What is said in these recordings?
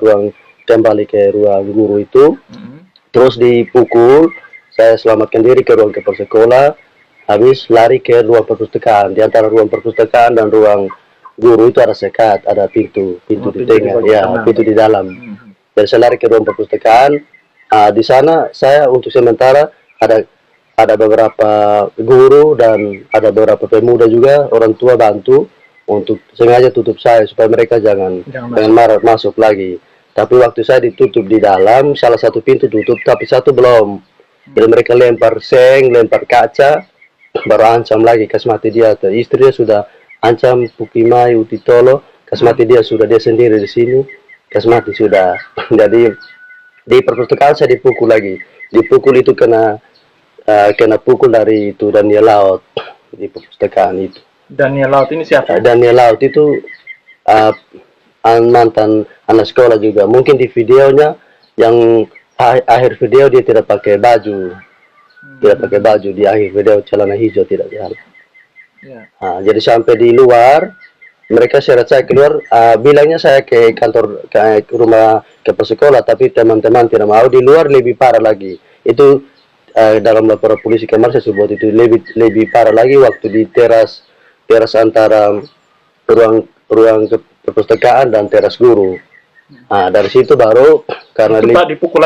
ruang, kembali ke ruang guru itu, terus dipukul. Saya selamatkan diri ke ruang kepala sekolah, habis lari ke ruang perpustakaan. Di antara ruang perpustakaan dan ruang guru itu ada sekat, ada pintu di tengah, ya, pintu di dalam. Dan saya lari ke ruang perpustakaan. Di sana saya untuk sementara ada beberapa guru dan ada beberapa pemuda juga, orang tua bantu untuk sengaja tutup saya supaya mereka jangan masuk lagi. Tapi waktu saya ditutup di dalam, salah satu pintu tutup tapi satu belum. Jadi mereka lempar seng, lempar kaca, baru ancam lagi kasih mati dia. Istrinya sudah ancam Pukimai Utitolo, kasih mati dia sudah, dia sendiri di sini kasih mati sudah. Jadi di perpustakaan saya dipukul lagi. Dipukul itu kena pukul dari itu Daniel Laut di perpustakaan itu. Daniel Laut ini siapa? Daniel Laut itu mantan anak sekolah juga. Mungkin di videonya yang akhir video dia tidak pakai baju, tidak pakai baju di akhir video, celana hijau tidak jalan. Jadi sampai di luar mereka syarat saya keluar, bilangnya saya ke kantor, ke rumah kepala sekolah, tapi teman-teman tidak mau. Di luar lebih parah lagi. Itu dalam laporan polisi kemarin saya sebut itu lebih parah lagi waktu di teras antara ruang perpustakaan dan teras guru. Dari situ baru karena dipukul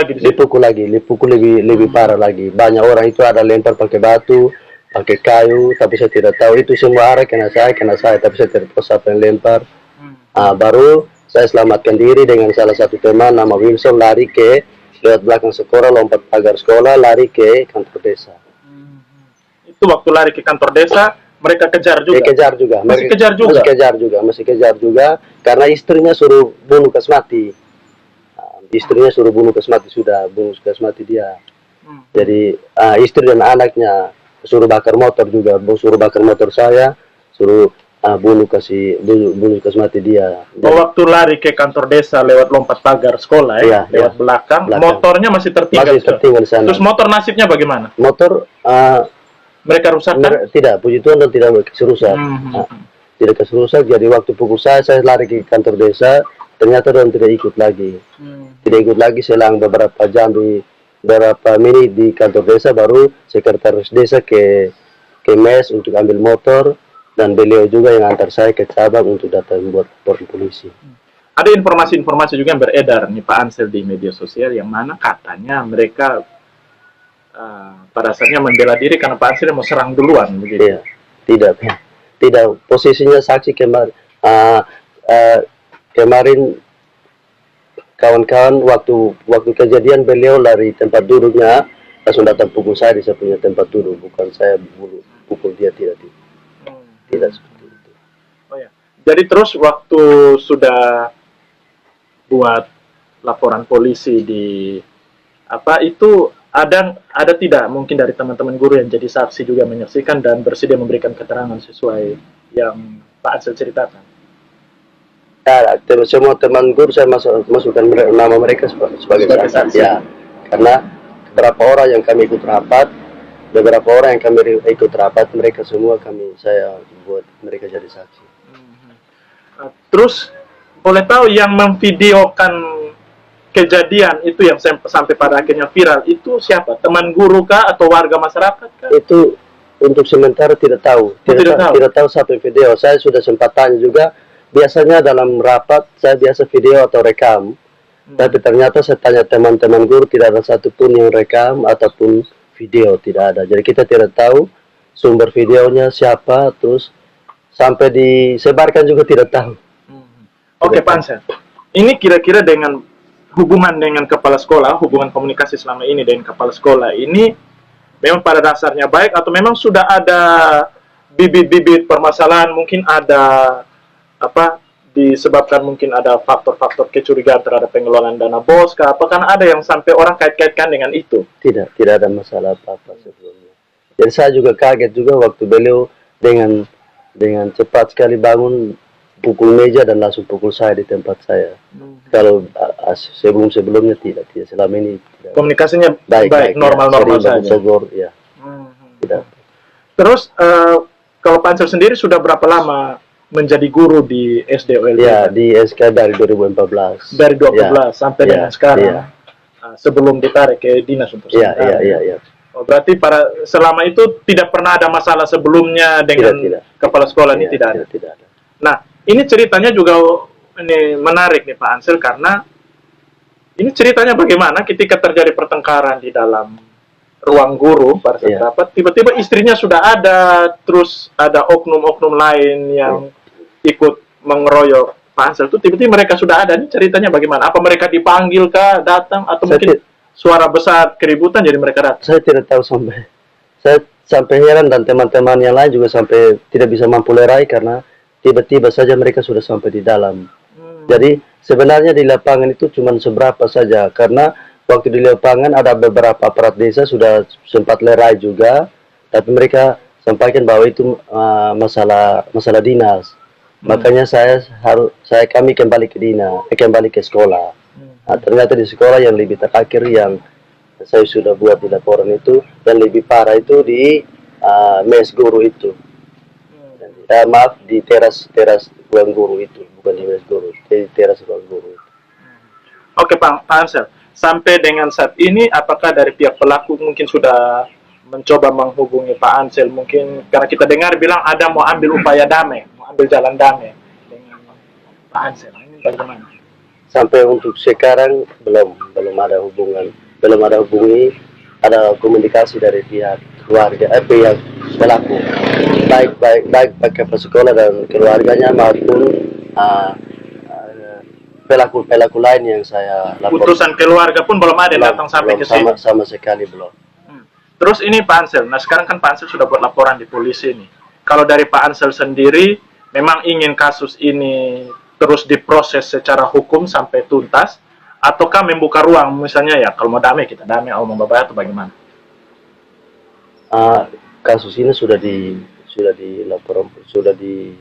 lebih parah lagi. Banyak orang itu ada lempar pakai batu, pakai kayu, tapi saya tidak tahu itu semua arah kena saya, tapi saya tidak tahu siapa yang lempar. Baru saya selamatkan diri dengan salah satu teman nama Wilson, lari ke lewat belakang sekolah, lompat pagar sekolah, lari ke kantor desa. Itu waktu lari ke kantor desa, mereka kejar juga? Masih kejar juga, karena istrinya suruh bunuh kasmati. Istrinya suruh bunuh kasmati, sudah bunuh kasmati dia. Jadi istri dan anaknya suruh bakar motor juga, suruh bakar motor saya, suruh bunuh kasmati dia. Waktu lari ke kantor desa lewat lompat pagar sekolah lewat belakang, motornya masih tertinggal di sana. Terus motor nasibnya bagaimana? Motor mereka rusakkan? Tidak, puji Tuhan, dan tidak kerusak. Tidak kerusak. Jadi waktu pukul saya lari ke kantor desa, ternyata orang tidak ikut lagi. Tidak ikut lagi, selang beberapa jam, beberapa menit di kantor desa, baru sekretaris desa ke mes untuk ambil motor, dan beliau juga yang antar saya ke cabang untuk datang buat laporan polisi. Ada informasi-informasi juga yang beredar nih Pak Ansel di media sosial, yang mana katanya mereka pada dasarnya membela diri karena Pak Ansel mau serang duluan begitu. Tidak. Posisinya saksi kemarin kawan-kawan waktu kejadian beliau lari tempat duduknya, langsung datang pukul saya di saya punya tempat duduk, bukan saya pukul dia, tidak seperti itu. Jadi terus waktu sudah buat laporan polisi di itu ada tidak mungkin dari teman-teman guru yang jadi saksi juga menyaksikan dan bersedia memberikan keterangan sesuai yang Pak Ansel ceritakan? Semua teman guru saya masukkan nama mereka sebagai saksi. Ya, karena beberapa orang yang kami ikut rapat, mereka semua saya buat mereka jadi saksi. Terus boleh tahu yang memvideokan kejadian itu yang sampai pada akhirnya viral itu siapa? Teman guru kah atau warga masyarakat kah? Itu untuk sementara tidak tahu. Tidak tahu siapa yang video. Saya sudah sempat tanya juga. Biasanya dalam rapat saya biasa video atau rekam. Tapi ternyata saya tanya teman-teman guru, tidak ada satupun yang rekam ataupun video, tidak ada. Jadi kita tidak tahu sumber videonya siapa, terus sampai disebarkan juga tidak tahu. Oke, Pak Ansel. Ini kira-kira dengan hubungan dengan kepala sekolah, hubungan komunikasi selama ini dengan kepala sekolah ini memang pada dasarnya baik, atau memang sudah ada bibit-bibit permasalahan, mungkin ada disebabkan mungkin ada faktor-faktor kecurigaan terhadap pengelolaan dana BOS kah? Apakah ada yang sampai orang kait-kaitkan dengan itu? Tidak ada masalah apa-apa sebelumnya. Jadi saya juga kaget juga waktu beliau dengan cepat sekali bangun, pukul meja dan langsung pukul saya di tempat saya. Kalau sebelumnya tidak selama ini tidak. Komunikasinya baik normal-normal saja. Ya. Tidak. Terus kalau Pak Ansel sendiri sudah berapa lama menjadi guru di SD OLB? Ya, di SK dari 2014. Dari 2012 sampai dengan sekarang. Iya. Sebelum ditarik ke dinas untuk Iya, sementara. iya. Oh, berarti selama itu tidak pernah ada masalah sebelumnya dengan Tidak. kepala sekolah ini, tidak ada. Tidak ada. Nah, ini ceritanya juga ini menarik nih Pak Ansel, karena ini ceritanya bagaimana ketika terjadi pertengkaran di dalam ruang guru pada saat rapat, tiba-tiba istrinya sudah ada, terus ada oknum-oknum lain yang ikut mengeroyok Pak Ansel itu, tiba-tiba mereka sudah ada. Ini ceritanya bagaimana? Apa mereka dipanggil kah, datang, atau mungkin suara besar keributan jadi mereka datang? Saya tidak tahu sampai heran, dan teman-teman yang lain juga sampai tidak bisa mampu lerai karena tiba-tiba saja mereka sudah sampai di dalam. Jadi sebenarnya di lapangan itu cuma seberapa saja, karena waktu di lapangan ada beberapa aparat desa sudah sempat lerai juga, tapi mereka sampaikan bahwa itu masalah dinas. Makanya kami kembali ke sekolah. Nah, ternyata di sekolah yang lebih terakhir yang saya sudah buat di laporan itu, yang lebih parah itu di mes guru itu. Maaf, di teras ruang guru itu, bukan di mes guru, di teras ruang guru itu. Oke Pak Ansel, sampai dengan saat ini apakah dari pihak pelaku mungkin sudah mencoba menghubungi Pak Ansel? Mungkin karena kita dengar bilang ada mau ambil upaya damai, mau ambil jalan damai dengan Pak Ansel. Ini bagaimana? Sampai untuk sekarang belum ada hubungi, ada komunikasi dari pihak keluarga, pihak pelaku, baik kepala sekolah dan keluarganya maupun pelaku lain yang saya laporkan. Putusan keluarga pun belum ada yang datang sampai ke sini. Sama sekali belum. Terus ini Pak Ansel, nah sekarang kan Pak Ansel sudah buat laporan di polisi nih. Kalau dari Pak Ansel sendiri memang ingin kasus ini terus diproses secara hukum sampai tuntas, ataukah membuka ruang misalnya ya kalau mau damai kita damai, atau mau babaya atau bagaimana? Kasus ini sudah dilaporkan, sudah di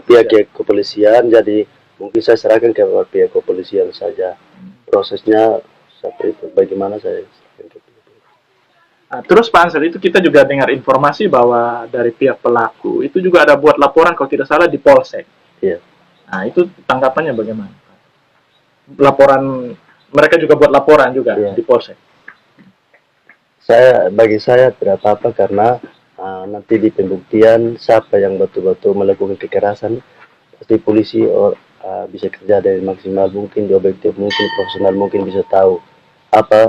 pihak kepolisian, jadi mungkin saya serahkan ke pihak kepolisian saja prosesnya seperti itu, bagaimana saya serahkan ke pihak. Terus Pak Ansel, itu kita juga dengar informasi bahwa dari pihak pelaku itu juga ada buat laporan kalau tidak salah di Polsek. Iya. Nah, itu tanggapannya bagaimana? Mereka juga buat laporan juga di Polsek. Bagi saya tidak apa-apa, karena nanti di pembuktian siapa yang betul-betul melakukan kekerasan, pasti polisi bisa kerja dari maksimal mungkin, di objektif mungkin, profesional mungkin, bisa tahu apa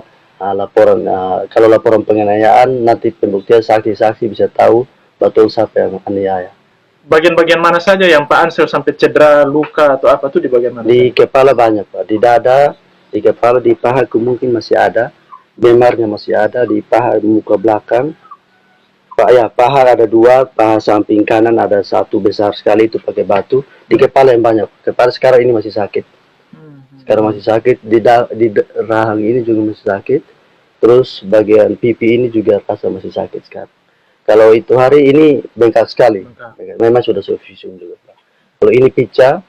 laporan. Kalau laporan penganiayaan, nanti pembuktian saksi-saksi bisa tahu betul siapa yang aniaya. Bagian-bagian mana saja yang Pak Ansel sampai cedera, luka atau apa tuh di bagian mana? Di kepala banyak Pak, di dada, di kepala, di paha mungkin masih ada, memarnya masih ada, di paha, di muka belakang. Pak ya, paha ada 2, paha samping kanan ada 1 besar sekali itu pakai batu. Di kepala yang banyak. Kepala sekarang ini masih sakit. Sekarang masih sakit, di rahang ini juga masih sakit. Terus bagian pipi ini juga rasa masih sakit sekarang. Kalau itu hari ini bengkak sekali. Memang sudah visum juga. Kalau ini pecah,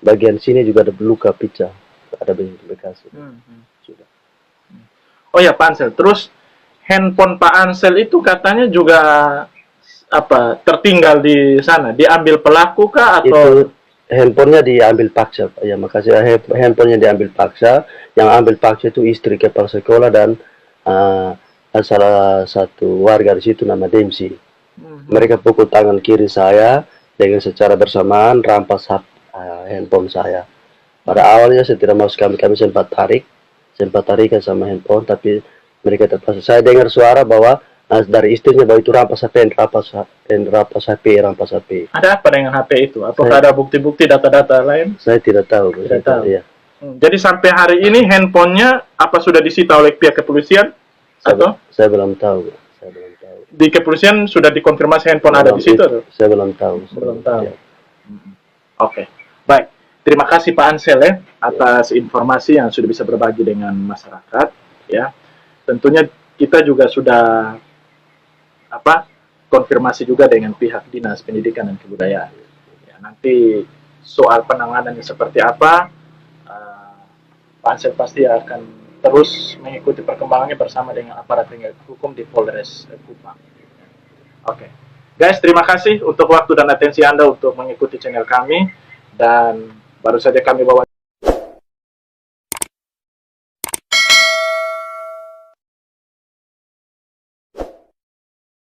bagian sini juga ada luka pecah. Ada bekas. Sudah. Oh ya Pak Ansel, terus handphone Pak Ansel itu katanya juga tertinggal di sana, diambil pelaku kah atau? Itu handphonenya diambil paksa, ya makasih. Handphonenya diambil paksa. Yang ambil paksa itu istri kepala sekolah dan salah satu warga di situ nama Demsi. Mereka pukul tangan kiri saya dengan secara bersamaan rampas handphone saya. Pada awalnya saya tidak mau, kami sempat tarikan sama handphone, tapi mereka terpaksa. Saya dengar suara bahwa dari istrinya bahwa itu rampas HP. Ada apa dengan HP itu? Apakah ada bukti-bukti data-data lain? Saya tidak tahu. Tidak tahu. Ya. Jadi sampai hari ini handphonenya apa sudah disita oleh pihak kepolisian? Saya belum tahu. Di kepolisian sudah dikonfirmasi handphone ada di situ? Saya belum tahu. Ya. Oke, baik. Terima kasih Pak Ansel ya atas informasi yang sudah bisa berbagi dengan masyarakat. Ya, tentunya kita juga sudah konfirmasi juga dengan pihak Dinas Pendidikan dan Kebudayaan. Ya, nanti soal penanganannya seperti apa, Pak Ansel pasti akan terus mengikuti perkembangannya bersama dengan aparat penegak hukum di Polres Kupang. Oke. Guys, terima kasih untuk waktu dan atensi Anda untuk mengikuti channel kami, dan baru saja kami bawa